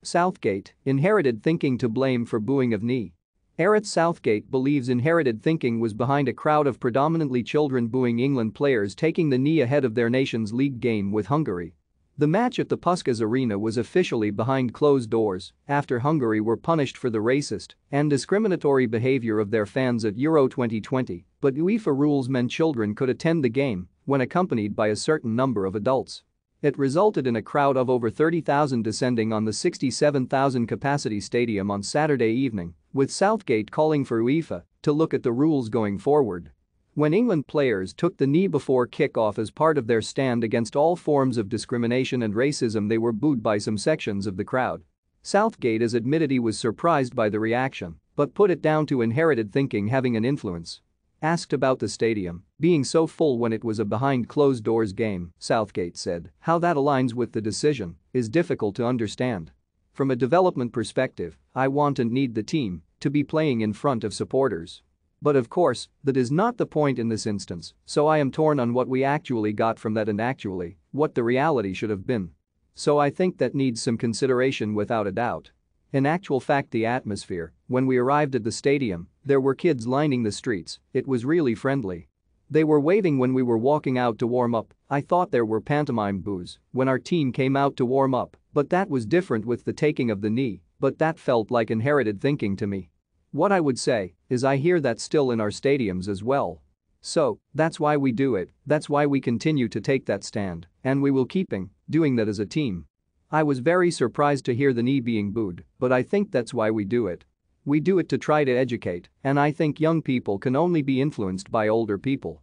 Southgate, inherited thinking to blame for booing of knee. Gareth Southgate believes inherited thinking was behind a crowd of predominantly children booing England players taking the knee ahead of their Nations League game with Hungary. The match at the Puskás Arena was officially behind closed doors after Hungary were punished for the racist and discriminatory behavior of their fans at Euro 2020, but UEFA rules meant children could attend the game when accompanied by a certain number of adults. It resulted in a crowd of over 30,000 descending on the 67,000 capacity stadium on Saturday evening, with Southgate calling for UEFA to look at the rules going forward. When England players took the knee before kick-off as part of their stand against all forms of discrimination and racism, they were booed by some sections of the crowd. Southgate has admitted he was surprised by the reaction, but put it down to inherited thinking having an influence. Asked about the stadium being so full when it was a behind closed doors game, Southgate said, "How that aligns with the decision is difficult to understand. From a development perspective, I want and need the team to be playing in front of supporters. But of course, that is not the point in this instance, so I am torn on what we actually got from that and actually what the reality should have been. So I think that needs some consideration without a doubt." In actual fact, the atmosphere, when we arrived at the stadium, there were kids lining the streets, it was really friendly. They were waving when we were walking out to warm up. I thought there were pantomime boos when our team came out to warm up, but that was different with the taking of the knee, but that felt like inherited thinking to me. What I would say is I hear that still in our stadiums as well. So, that's why we do it, that's why we continue to take that stand, and we will keep doing that as a team. I was very surprised to hear the knee being booed, but I think that's why we do it. We do it to try to educate, and I think young people can only be influenced by older people.